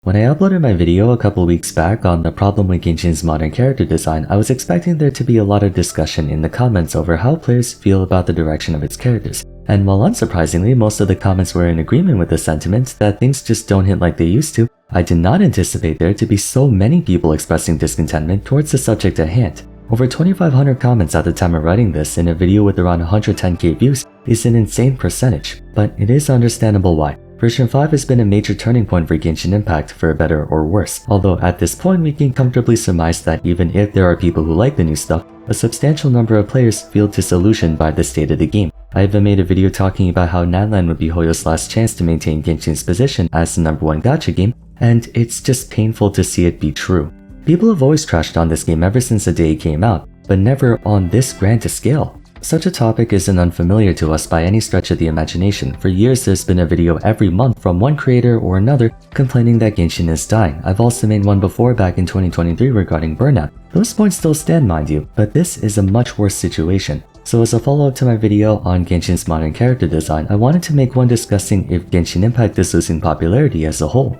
When I uploaded my video a couple weeks back on the problem with Genshin's modern character design, I was expecting there to be a lot of discussion in the comments over how players feel about the direction of its characters. And while unsurprisingly, most of the comments were in agreement with the sentiment that things just don't hit like they used to, I did not anticipate there to be so many people expressing discontentment towards the subject at hand. Over 2,500 comments at the time of writing this in a video with around 110k views is an insane percentage, but it is understandable why. Version 5 has been a major turning point for Genshin Impact for better or worse, although at this point we can comfortably surmise that even if there are people who like the new stuff, a substantial number of players feel disillusioned by the state of the game. I even made a video talking about how Nanland would be Hoyo's last chance to maintain Genshin's position as the #1 gacha game, and it's just painful to see it be true. People have always trashed on this game ever since the day it came out, but never on this grand a scale. Such a topic isn't unfamiliar to us by any stretch of the imagination. For years there's been a video every month from one creator or another complaining that Genshin is dying. I've also made one before back in 2023 regarding burnout. Those points still stand, mind you, but this is a much worse situation. So as a follow-up to my video on Genshin's modern character design, I wanted to make one discussing if Genshin Impact is losing popularity as a whole.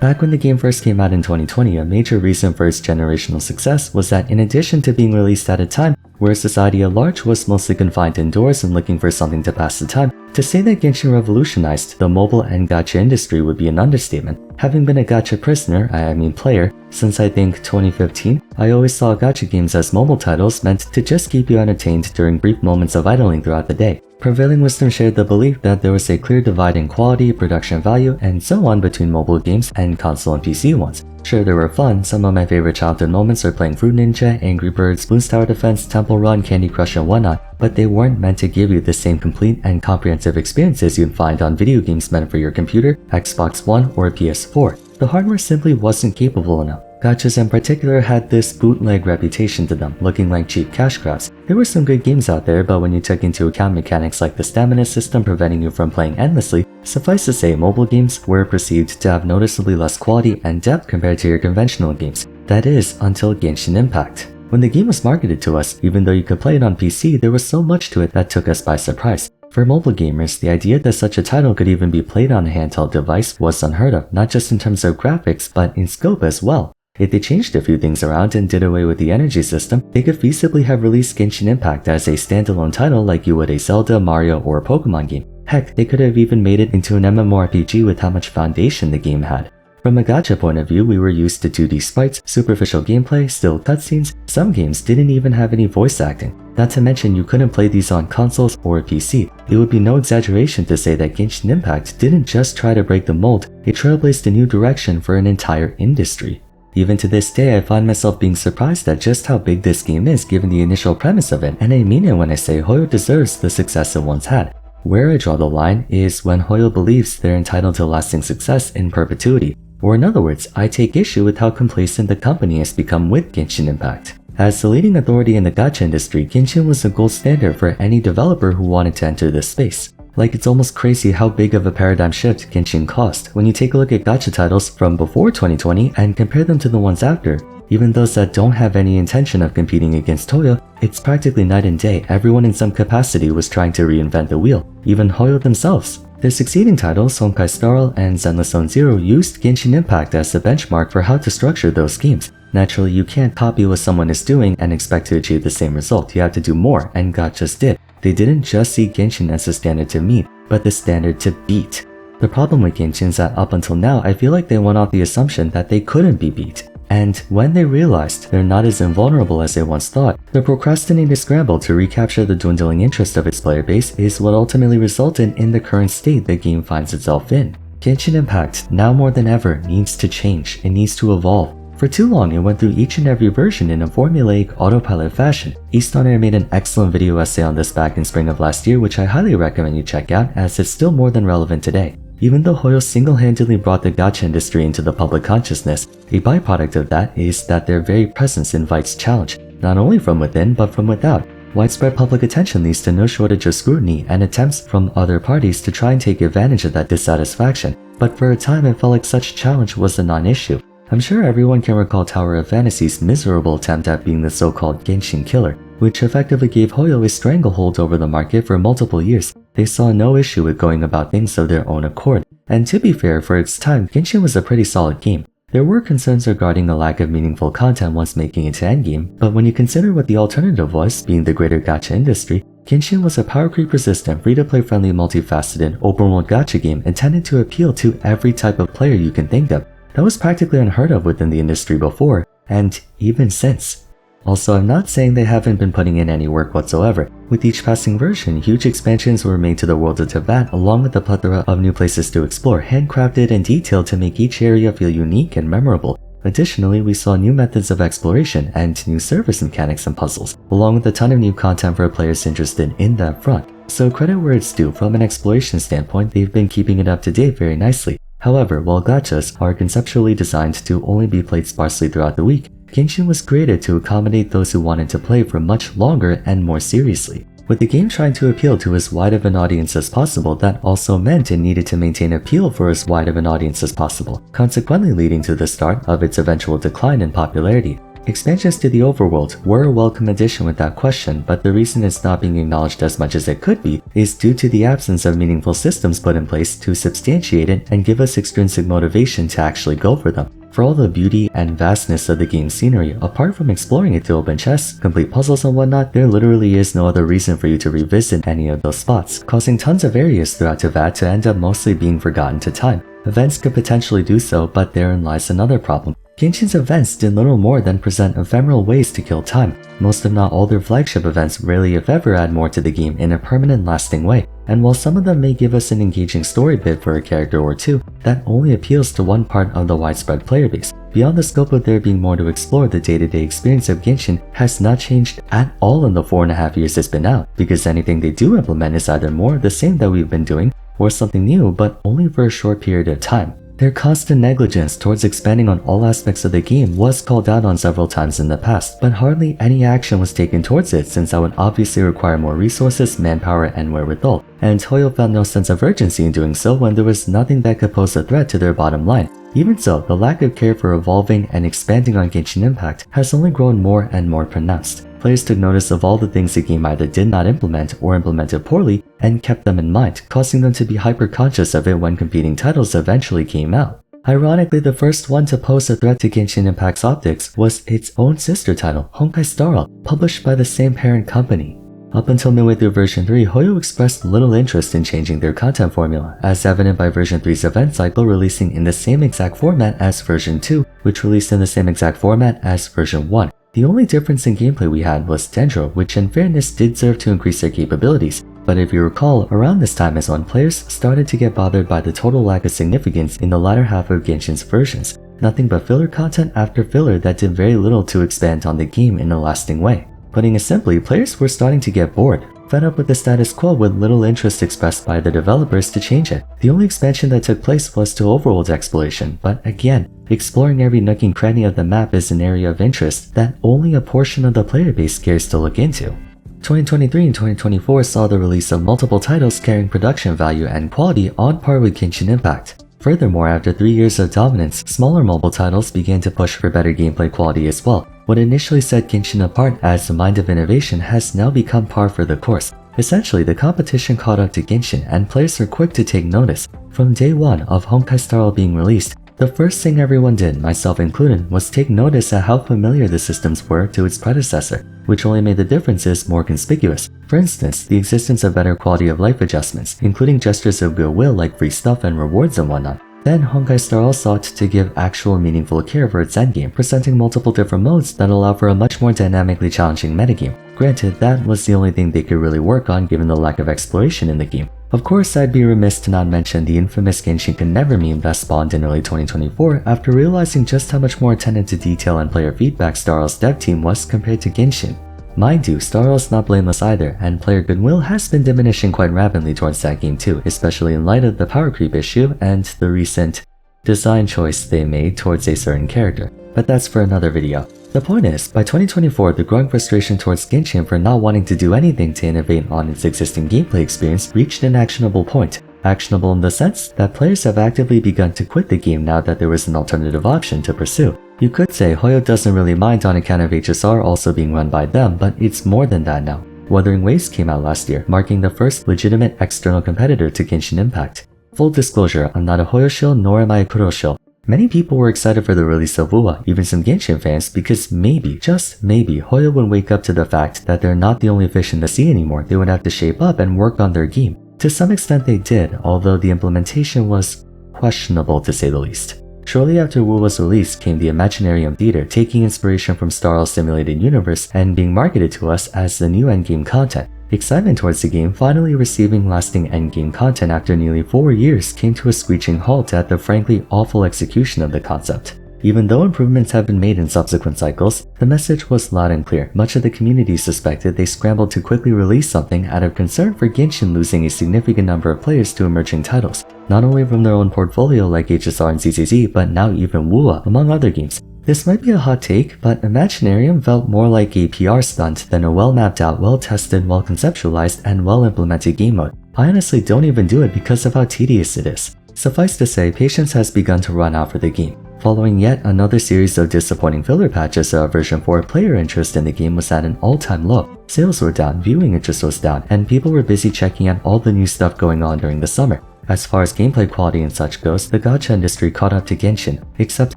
Back when the game first came out in 2020, a major reason for its generational success was that in addition to being released at a time where society at large was mostly confined indoors and looking for something to pass the time, to say that Genshin revolutionized the mobile and gacha industry would be an understatement. Having been a gacha prisoner, I mean player, since I think 2015, I always saw gacha games as mobile titles meant to just keep you entertained during brief moments of idling throughout the day. Prevailing wisdom shared the belief that there was a clear divide in quality, production value, and so on between mobile games and console and PC ones. Sure, they were fun. Some of my favorite childhood moments are playing Fruit Ninja, Angry Birds, Bloons Tower Defense, Temple Run, Candy Crush, and whatnot, but they weren't meant to give you the same complete and comprehensive experiences you'd find on video games meant for your computer, Xbox One, or PS4. The hardware simply wasn't capable enough. Gachas in particular had this bootleg reputation to them, looking like cheap cash grabs. There were some good games out there, but when you took into account mechanics like the stamina system preventing you from playing endlessly, suffice to say mobile games were perceived to have noticeably less quality and depth compared to your conventional games. That is, until Genshin Impact. When the game was marketed to us, even though you could play it on PC, there was so much to it that took us by surprise. For mobile gamers, the idea that such a title could even be played on a handheld device was unheard of, not just in terms of graphics, but in scope as well. If they changed a few things around and did away with the energy system, they could feasibly have released Genshin Impact as a standalone title like you would a Zelda, Mario, or Pokemon game. Heck, they could have even made it into an MMORPG with how much foundation the game had. From a gacha point of view, we were used to 2D sprites, superficial gameplay, still cutscenes. Some games didn't even have any voice acting. Not to mention you couldn't play these on consoles or PC. It would be no exaggeration to say that Genshin Impact didn't just try to break the mold, it trailblazed a new direction for an entire industry. Even to this day, I find myself being surprised at just how big this game is given the initial premise of it, and I mean it when I say Hoyo deserves the success it once had. Where I draw the line is when Hoyo believes they're entitled to lasting success in perpetuity. Or in other words, I take issue with how complacent the company has become with Genshin Impact. As the leading authority in the gacha industry, Genshin was the gold standard for any developer who wanted to enter this space. Like, it's almost crazy how big of a paradigm shift Genshin caused when you take a look at gacha titles from before 2020 and compare them to the ones after. Even those that don't have any intention of competing against Hoyo, it's practically night and day. Everyone in some capacity was trying to reinvent the wheel, even Hoyo themselves. Their succeeding titles, Honkai Star Rail and Zenless Zone Zero, used Genshin Impact as the benchmark for how to structure those games. Naturally, you can't copy what someone is doing and expect to achieve the same result. You have to do more, and gachas did. They didn't just see Genshin as the standard to meet, but the standard to beat. The problem with Genshin is that up until now, I feel like they went off the assumption that they couldn't be beat. And when they realized they're not as invulnerable as they once thought, the procrastinated scramble to recapture the dwindling interest of its player base is what ultimately resulted in the current state the game finds itself in. Genshin Impact, now more than ever, needs to change. It needs to evolve. For too long, it went through each and every version in a formulaic, autopilot fashion. Eastoner made an excellent video essay on this back in spring of last year, which I highly recommend you check out as it's still more than relevant today. Even though Hoyo single-handedly brought the gacha industry into the public consciousness, a byproduct of that is that their very presence invites challenge, not only from within but from without. Widespread public attention leads to no shortage of scrutiny and attempts from other parties to try and take advantage of that dissatisfaction, but for a time it felt like such challenge was a non-issue. I'm sure everyone can recall Tower of Fantasy's miserable attempt at being the so-called Genshin killer, which effectively gave Hoyo a stranglehold over the market for multiple years. they saw no issue with going about things of their own accord, and to be fair, for its time, Genshin was a pretty solid game. There were concerns regarding a lack of meaningful content once making it to endgame, but when you consider what the alternative was, being the greater gacha industry, Genshin was a power creep resistant, free-to-play friendly, multifaceted, open-world gacha game intended to appeal to every type of player you can think of. That was practically unheard of within the industry before, and even since. Also, I'm not saying they haven't been putting in any work whatsoever. With each passing version, huge expansions were made to the world of Teyvat along with a plethora of new places to explore, handcrafted and detailed to make each area feel unique and memorable. Additionally, we saw new methods of exploration and new service mechanics and puzzles, along with a ton of new content for players interested in that front. So credit where it's due, from an exploration standpoint, they've been keeping it up to date very nicely. However, while gachas are conceptually designed to only be played sparsely throughout the week, Genshin was created to accommodate those who wanted to play for much longer and more seriously. With the game trying to appeal to as wide of an audience as possible, that also meant it needed to maintain appeal for as wide of an audience as possible, consequently leading to the start of its eventual decline in popularity. Expansions to the overworld were a welcome addition without question, but the reason it's not being acknowledged as much as it could be is due to the absence of meaningful systems put in place to substantiate it and give us extrinsic motivation to actually go for them. For all the beauty and vastness of the game's scenery, apart from exploring it to open chests, complete puzzles and whatnot, there literally is no other reason for you to revisit any of those spots, causing tons of areas throughout Teyvat to end up mostly being forgotten to time. Events could potentially do so, but therein lies another problem. Genshin's events did little more than present ephemeral ways to kill time. Most if not all their flagship events rarely if ever add more to the game in a permanent lasting way, and while some of them may give us an engaging story bit for a character or two, that only appeals to one part of the widespread player base. Beyond the scope of there being more to explore, the day-to-day experience of Genshin has not changed at all in the 4.5 years it's been out, because anything they do implement is either more of the same that we've been doing, or something new but only for a short period of time. Their constant negligence towards expanding on all aspects of the game was called out on several times in the past, but hardly any action was taken towards it since that would obviously require more resources, manpower, and wherewithal, and Hoyo found no sense of urgency in doing so when there was nothing that could pose a threat to their bottom line. Even so, the lack of care for evolving and expanding on Genshin Impact has only grown more and more pronounced. Players took notice of all the things the game either did not implement or implemented poorly and kept them in mind, causing them to be hyper-conscious of it when competing titles eventually came out. Ironically, the first one to pose a threat to Genshin Impact's optics was its own sister title, Honkai Star Rail, published by the same parent company. Up until midway through version 3, Hoyo expressed little interest in changing their content formula, as evident by version 3's event cycle releasing in the same exact format as version 2, which released in the same exact format as version 1. The only difference in gameplay we had was Dendro, which in fairness did serve to increase their capabilities, but if you recall, around this time is when players started to get bothered by the total lack of significance in the latter half of Genshin's versions. Nothing but filler content after filler that did very little to expand on the game in a lasting way. Putting it simply, players were starting to get bored, fed up with the status quo with little interest expressed by the developers to change it. The only expansion that took place was to overworld exploration, but again, exploring every nook and cranny of the map is an area of interest that only a portion of the player base cares to look into. 2023 and 2024 saw the release of multiple titles carrying production value and quality on par with Genshin Impact. Furthermore, after 3 years of dominance, smaller mobile titles began to push for better gameplay quality as well. What initially set Genshin apart as the mind of innovation has now become par for the course. Essentially, the competition caught up to Genshin and players are quick to take notice. From day one of Honkai Star Rail being released, the first thing everyone did, myself included, was take notice at how familiar the systems were to its predecessor, which only made the differences more conspicuous. For instance, the existence of better quality of life adjustments, including gestures of goodwill like free stuff and rewards and whatnot. Then Honkai Star Rail sought to give actual meaningful care for its endgame, presenting multiple different modes that allow for a much more dynamically challenging metagame. Granted, that was the only thing they could really work on given the lack of exploration in the game. Of course, I'd be remiss to not mention the infamous Genshin Can Never meme that spawned in early 2024 after realizing just how much more attentive to detail and player feedback Star Rail's dev team was compared to Genshin. Mind you, Star Rail's not blameless either, and player goodwill has been diminishing quite rapidly towards that game too, especially in light of the power creep issue and the recent design choice they made towards a certain character. But that's for another video. The point is, by 2024, the growing frustration towards Genshin for not wanting to do anything to innovate on its existing gameplay experience reached an actionable point. Actionable in the sense that players have actively begun to quit the game now that there was an alternative option to pursue. You could say Hoyo doesn't really mind on account of HSR also being run by them, but it's more than that now. Wuthering Waves came out last year, marking the first legitimate external competitor to Genshin Impact. Full disclosure, I'm not a Hoyo shill nor am I a Kuro shill. Many people were excited for the release of Wuwa, even some Genshin fans, because maybe, just maybe, Hoyo would wake up to the fact that they're not the only fish in the sea anymore. They would have to shape up and work on their game. To some extent they did, although the implementation was questionable to say the least. Shortly after Wuwa's release came the Imaginarium Theater, taking inspiration from Star Rail's simulated universe and being marketed to us as the new endgame content. Excitement towards the game finally receiving lasting endgame content after nearly 4 years came to a screeching halt at the frankly awful execution of the concept. Even though improvements have been made in subsequent cycles, the message was loud and clear. Much of the community suspected they scrambled to quickly release something out of concern for Genshin losing a significant number of players to emerging titles, not only from their own portfolio like HSR and CCZ, but now even Wuwa, among other games. This might be a hot take, but Imaginarium felt more like a PR stunt than a well-mapped out, well-tested, well-conceptualized, and well-implemented game mode. I honestly don't even do it because of how tedious it is. Suffice to say, patience has begun to run out for the game. Following yet another series of disappointing filler patches of version 4, player interest in the game was at an all-time low. Sales were down, viewing interest was down, and people were busy checking out all the new stuff going on during the summer. As far as gameplay quality and such goes, the gacha industry caught up to Genshin, except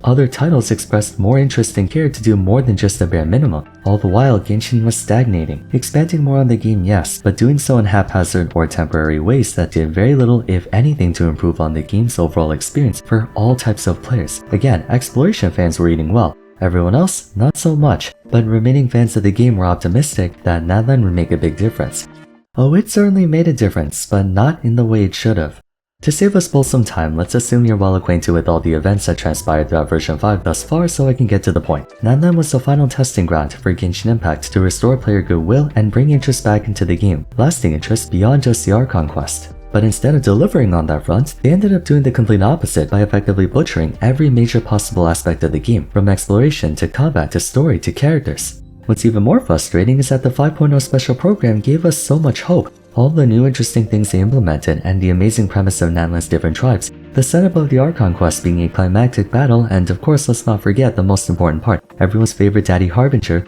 other titles expressed more interest and care to do more than just the bare minimum. All the while, Genshin was stagnating, expanding more on the game, yes, but doing so in haphazard or temporary ways that did very little, if anything, to improve on the game's overall experience for all types of players. Again, exploration fans were eating well. Everyone else, not so much, but remaining fans of the game were optimistic that Nadland would make a big difference. Oh, it certainly made a difference, but not in the way it should have. To save us both some time, let's assume you're well acquainted with all the events that transpired throughout version 5 thus far so I can get to the point. Nadland was the final testing ground for Genshin Impact to restore player goodwill and bring interest back into the game, lasting interest beyond just the Archon quest. But instead of delivering on that front, they ended up doing the complete opposite by effectively butchering every major possible aspect of the game, from exploration to combat to story to characters. What's even more frustrating is that the 5.0 special program gave us so much hope. All the new interesting things they implemented and the amazing premise of Nadland's different tribes, the setup of the Archon quest being a climactic battle, and of course let's not forget the most important part, everyone's favorite daddy Harbinger,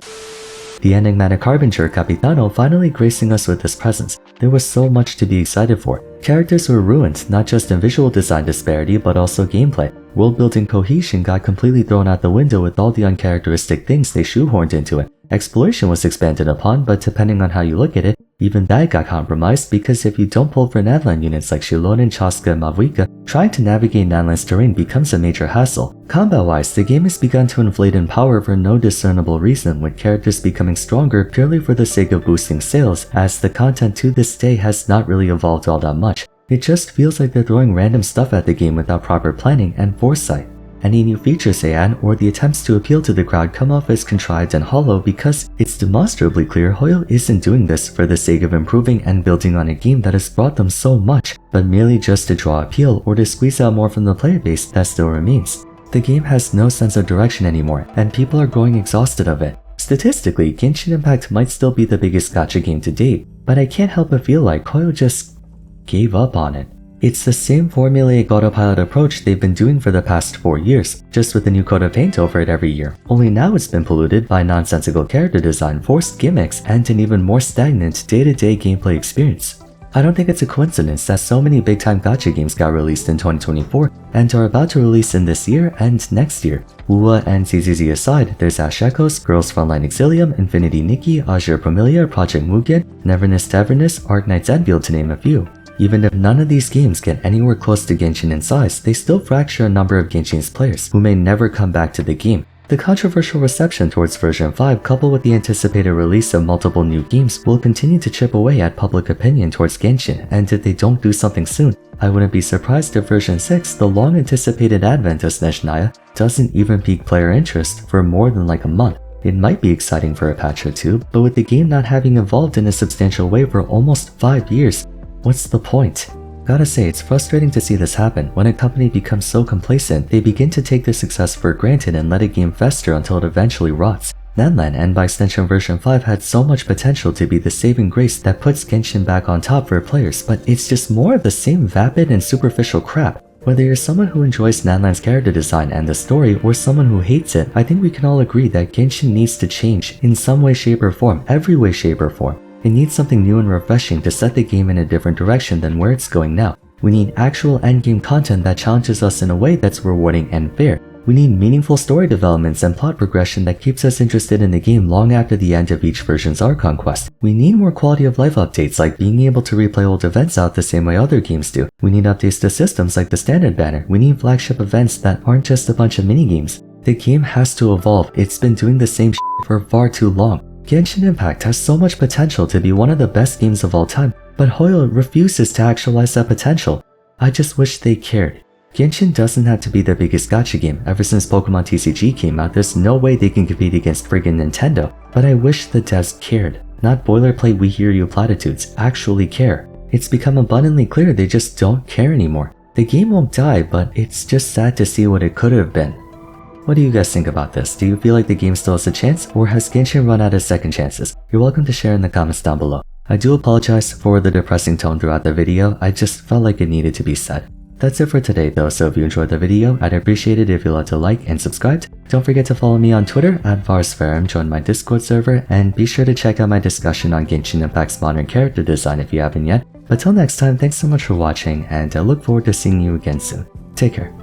the enigmatic Harbinger Capitano finally gracing us with his presence. There was so much to be excited for. Characters were ruined, not just in visual design disparity but also gameplay. World-building cohesion got completely thrown out the window with all the uncharacteristic things they shoehorned into it. Exploration was expanded upon, but depending on how you look at it, even that got compromised because if you don't pull for Nadland units like Shilonen, Chaska, and Mavuika, trying to navigate Nadland's terrain becomes a major hassle. Combat-wise, the game has begun to inflate in power for no discernible reason, with characters becoming stronger purely for the sake of boosting sales, as the content to this day has not really evolved all that much. It just feels like they're throwing random stuff at the game without proper planning and foresight. Any new features they add or the attempts to appeal to the crowd come off as contrived and hollow because it's demonstrably clear Hoyo isn't doing this for the sake of improving and building on a game that has brought them so much, but merely just to draw appeal or to squeeze out more from the player base that still remains. The game has no sense of direction anymore, and people are growing exhausted of it. Statistically, Genshin Impact might still be the biggest gacha game to date, but I can't help but feel like Hoyo just gave up on it. It's the same formulaic autopilot approach they've been doing for the past 4 years, just with a new coat of paint over it every year. Only now it's been polluted by nonsensical character design, forced gimmicks, and an even more stagnant day-to-day gameplay experience. I don't think it's a coincidence that so many big-time gacha games got released in 2024 and are about to release in this year and next year. Wuwa and CCZ aside, there's Ash Echoes, Girls Frontline Exilium, Infinity Nikki, Azure Promilia, Project Mugen, Neverness Tavernus, Arknight's Enfield to name a few. Even if none of these games get anywhere close to Genshin in size, they still fracture a number of Genshin's players, who may never come back to the game. The controversial reception towards version 5 coupled with the anticipated release of multiple new games will continue to chip away at public opinion towards Genshin, and if they don't do something soon, I wouldn't be surprised if version 6, the long anticipated advent of Snezhnaya, doesn't even pique player interest for more than like a month. It might be exciting for a patch or two, but with the game not having evolved in a substantial way for almost 5 years, what's the point? Gotta say, it's frustrating to see this happen. When a company becomes so complacent, they begin to take their success for granted and let a game fester until it eventually rots. Nadland, and by extension version 5, had so much potential to be the saving grace that puts Genshin back on top for players, but it's just more of the same vapid and superficial crap. Whether you're someone who enjoys Nadland's character design and the story, or someone who hates it, I think we can all agree that Genshin needs to change in some way, shape, or form, every way, shape, or form. It needs something new and refreshing to set the game in a different direction than where it's going now. We need actual endgame content that challenges us in a way that's rewarding and fair. We need meaningful story developments and plot progression that keeps us interested in the game long after the end of each version's Archon quest. We need more quality of life updates like being able to replay old events out the same way other games do. We need updates to systems like the standard banner. We need flagship events that aren't just a bunch of minigames. The game has to evolve. It's been doing the same shit for far too long. Genshin Impact has so much potential to be one of the best games of all time, but Hoyo refuses to actualize that potential. I just wish they cared. Genshin doesn't have to be the biggest gacha game. Ever since Pokemon TCG came out, there's no way they can compete against friggin' Nintendo. But I wish the devs cared. Not boilerplate we hear you platitudes, actually care. It's become abundantly clear they just don't care anymore. The game won't die, but it's just sad to see what it could have been. What do you guys think about this? Do you feel like the game still has a chance, or has Genshin run out of second chances? You're welcome to share in the comments down below. I do apologize for the depressing tone throughout the video, I just felt like it needed to be said. That's it for today though, so if you enjoyed the video, I'd appreciate it if you love to like and subscribe. Don't forget to follow me on Twitter at Vars, join my Discord server, and be sure to check out my discussion on Genshin Impact's modern character design if you haven't yet. But till next time, thanks so much for watching, and I look forward to seeing you again soon. Take care.